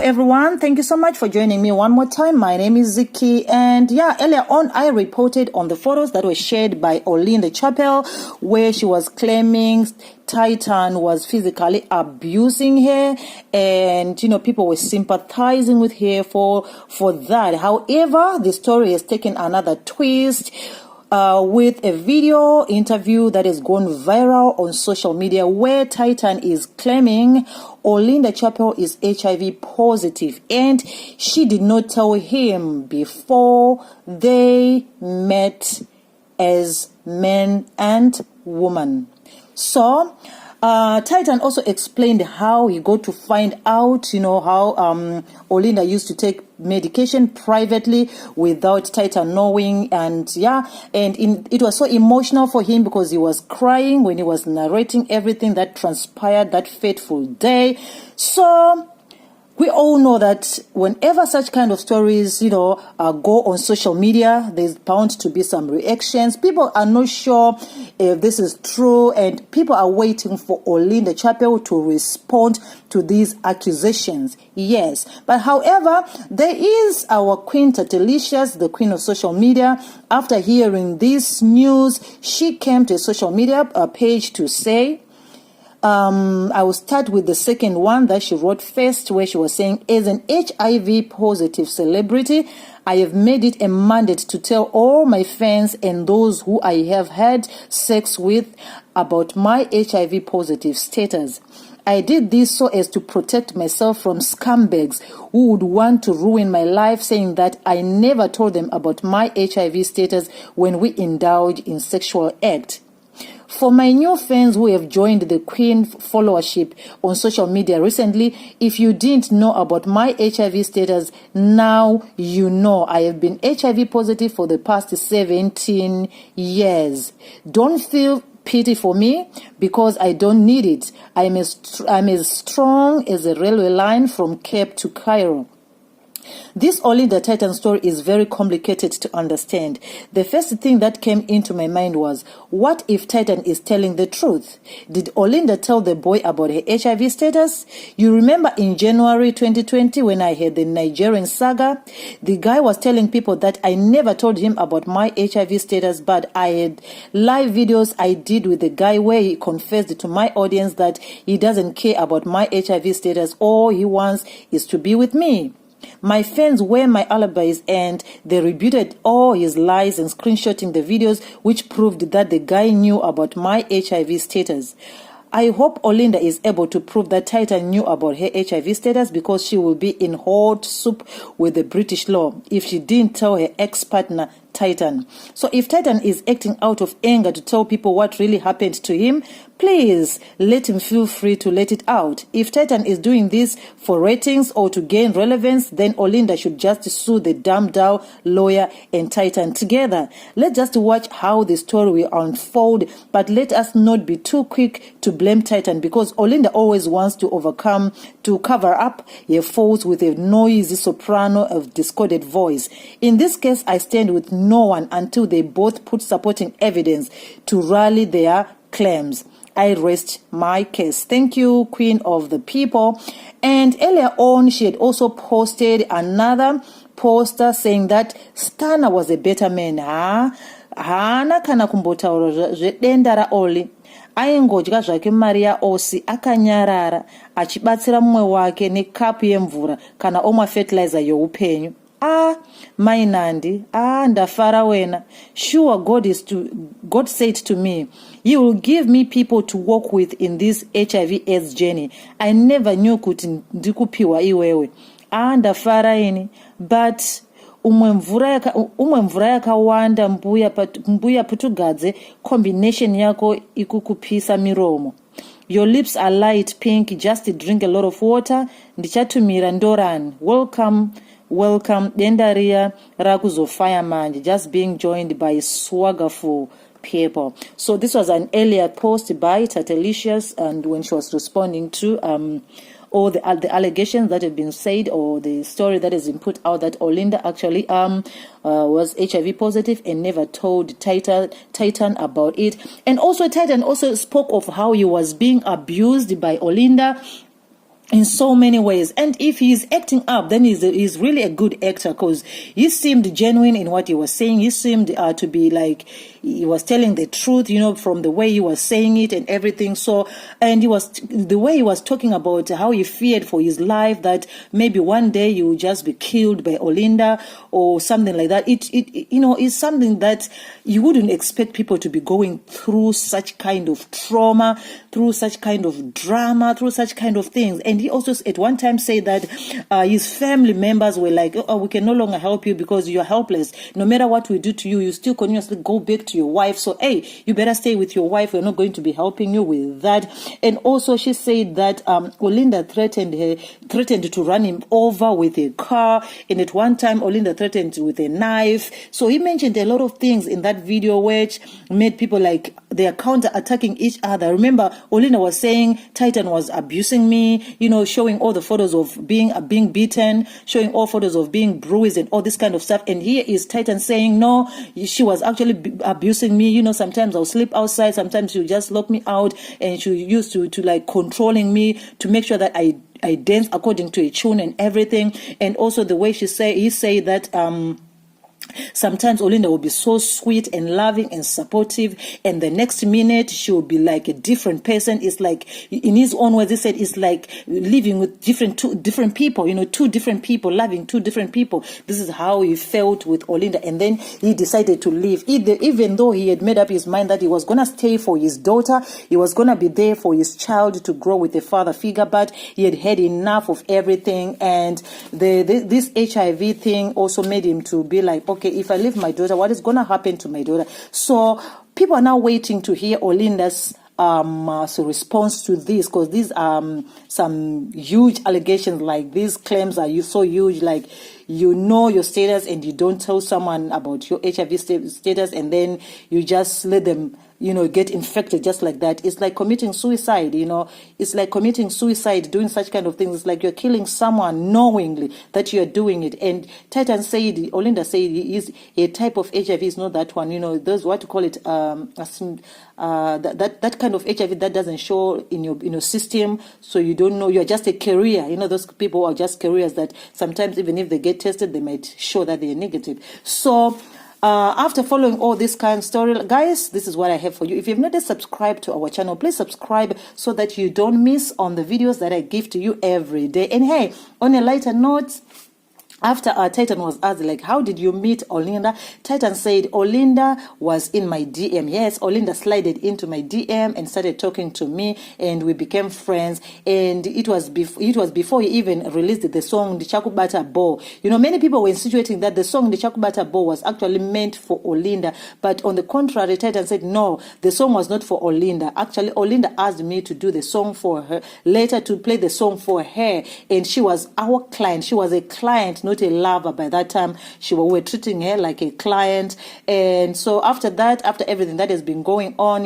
everyone, thank you so much for joining me one more time. My name is Ziki, and earlier on I reported on the photos that were shared by Olinda Chapel where she was claiming Titan was physically abusing her, and people were sympathizing with her for that. However, the story has taken another twist with a video interview that has gone viral on social media where Titan is claiming Olinda Chapel is HIV positive, and she did not tell him before they met as man and woman. So Titan also explained how he got to find out, how Olinda used to take medication privately without Titan knowing, and it was so emotional for him because he was crying when he was narrating everything that transpired that fateful day. So we all know that whenever such kind of stories, go on social media, there's bound to be some reactions. People are not sure if this is true, and people are waiting for Olinda Chapel to respond to these accusations. Yes, but however, there is our Queen Tatelicious, the queen of social media. After hearing this news, she came to a social media page to say, I will start with the second one that she wrote first, where she was saying, as an HIV positive celebrity, I have made it a mandate to tell all my fans and those who I have had sex with about my HIV positive status. I did this so as to protect myself from scumbags who would want to ruin my life, saying that I never told them about my HIV status when we indulge in sexual act. For my new fans who have joined the Queen followership on social media recently, if you didn't know about my HIV status, now you know. I have been HIV positive for the past 17 years. Don't feel pity for me because I don't need it. I'm as strong as a railway line from Cape to Cairo. This Olinda Titan story is very complicated to understand. The first thing that came into my mind was, what if Titan is telling the truth? Did Olinda tell the boy about her HIV status? You remember in January 2020 when I had the Nigerian saga? The guy was telling people that I never told him about my HIV status, but I had live videos I did with the guy where he confessed to my audience that he doesn't care about my HIV status. All he wants is to be with me. My fans were my alibis, and they rebutted all his lies and screenshotting the videos which proved that the guy knew about my HIV status. I hope Olinda is able to prove that Titan knew about her HIV status, because she will be in hot soup with the British law if she didn't tell her ex-partner Titan. So if Titan is acting out of anger to tell people what really happened to him, please let him feel free to let it out. If Titan is doing this for ratings or to gain relevance, then Olinda should just sue the dumbed down lawyer and Titan together. Let's just watch how the story will unfold, but let us not be too quick to blame Titan, because Olinda always wants to cover up her faults with a noisy soprano of discordant voice. In this case, I stand with no one until they both put supporting evidence to rally their claims. I rest my case. Thank you, Queen of the People. And earlier on, she had also posted another poster saying that Stana was a better man. Hana kana kumbotaura zvedenda raOli. Aingodya zvake mari yaOsi akanyarara achibatsira mumwe wake nekapu yemvura kana omwa fertilizer youpenyu. Mainandi, ndafara wena. Sure, God said to me, He will give me people to walk with in this HIV/AIDS journey. I never knew kuti ndikupiwa iwewe. Ndafara ini, but umwe mvura yakawanda mbuya putugadze combination yako ikukupisa miromo. Your lips are light pink, just drink a lot of water. Ndichatumira ndorani. Welcome, Dendaria Rakuzofaya Manje, just being joined by swaggerful people. So this was an earlier post by Tatelicious, and when she was responding to all the allegations that have been said, or the story that has been put out that Olinda actually was HIV positive and never told Titan about it. And also Titan also spoke of how he was being abused by Olinda. in so many ways. And if he's acting up, then he's really a good actor, because he seemed genuine in what he was saying. He seemed to be like he was telling the truth, from the way he was saying it and everything. So, and the way he was talking about how he feared for his life, that maybe one day you will just be killed by Olinda or something like that. It's something that you wouldn't expect people to be going through, such kind of trauma, through such kind of drama, through such kind of things. And he also at one time said that his family members were like, oh, we can no longer help you because you're helpless. No matter what we do to you, you still continuously go back to your wife. So, hey, you better stay with your wife. We're not going to be helping you with that. And also she said that Olinda threatened to run him over with a car. And at one time, Olinda threatened with a knife. So he mentioned a lot of things in that video which made people like they are counter-attacking each other. Remember, Olinda was saying Titan was abusing me, showing all the photos of being beaten, showing all photos of being bruised and all this kind of stuff. And here is Titan saying, no, she was actually abusing me. Sometimes I'll sleep outside, sometimes she'll just lock me out, and she used to like controlling me to make sure that I dance according to a tune and everything. And also the way he say that sometimes Olinda will be so sweet and loving and supportive, and the next minute she will be like a different person. It's like, in his own words, he said it's like living with two different people, two different people, loving two different people. This is how he felt with Olinda, and then he decided to leave. Even though he had made up his mind that he was going to stay for his daughter, he was going to be there for his child to grow with a father figure, but he had had enough of everything. And this HIV thing also made him to be like, okay, if I leave my daughter, what is going to happen to my daughter? So people are now waiting to hear Olinda's response to this, because these some huge allegations. Like, these claims are so huge, like your status and you don't tell someone about your HIV status, and then you just let them get infected just like that. It's like committing suicide. It's like committing suicide, doing such kind of things. It's like you're killing someone knowingly that you're doing it. And Olinda said is a type of HIV, is not that one. Those, what to call it, that kind of HIV that doesn't show in your system, so you don't know. You're just a carrier. Those people are just carriers that sometimes even if they get tested, they might show that they're negative. So after following all this kind of story, guys, this is what I have for you. If you've not yet subscribed to our channel, please subscribe so that you don't miss on the videos that I give to you every day. And hey, on a lighter note, after Titan was asked, like, how did you meet Olinda? Titan said, Olinda was in my DM. Yes, Olinda slided into my DM and started talking to me, and we became friends. And it was before he even released the song, the Chakubata Bo. Many people were insinuating that the song, the Chakubata Bo, was actually meant for Olinda. But on the contrary, Titan said, no, the song was not for Olinda. Actually, Olinda asked me to do the song for her, later to play the song for her. And she was our client. She was a client, not a lover by that time. We were treating her like a client. And so after that, after everything that has been going on,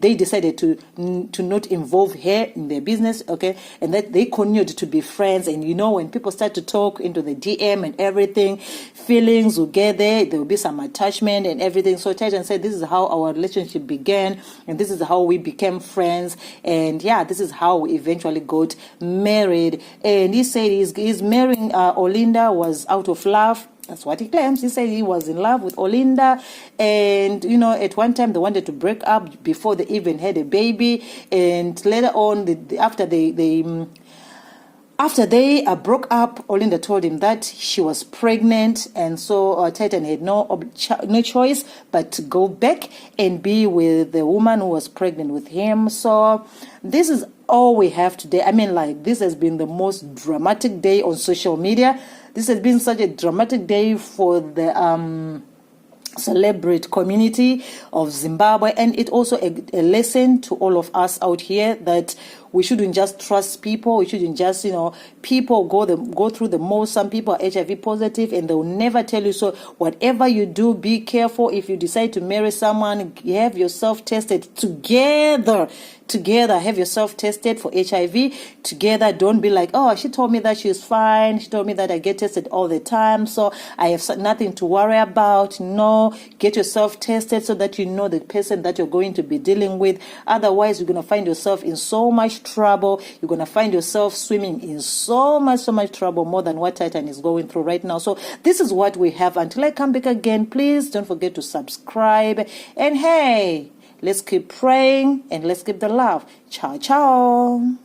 they decided to not involve her in their business, okay? And that they continued to be friends. And when people start to talk into the DM and everything, feelings will get there will be some attachment and everything. So Titan said, this is how our relationship began, and this is how we became friends. And yeah, this is how we eventually got married. And he said he's marrying Olinda was out of love. That's what he claims. He said he was in love with Olinda, and at one time they wanted to break up before they even had a baby. And later on, after they broke up, Olinda told him that she was pregnant, and so Titan had no choice but to go back and be with the woman who was pregnant with him. So this is all we have today. I mean, like, this has been the most dramatic day on social media. This has been such a dramatic day for the celebrity community of Zimbabwe, and it also a lesson to all of us out here that we shouldn't just trust people. We shouldn't just, people go through the most. Some people are HIV positive and they'll never tell you. So whatever you do, be careful. If you decide to marry someone, have yourself tested together. Have yourself tested for HIV together. Don't be like, oh, she told me that she's fine. She told me that I get tested all the time, so I have nothing to worry about. No, get yourself tested so that you know the person that you're going to be dealing with. Otherwise, you're going to find yourself in so much trouble. You're going to find yourself swimming in so much trouble, more than what Titan is going through right now. So this is what we have. Until I come back again, please don't forget to subscribe. And hey, let's keep praying and let's keep the love. Ciao, ciao.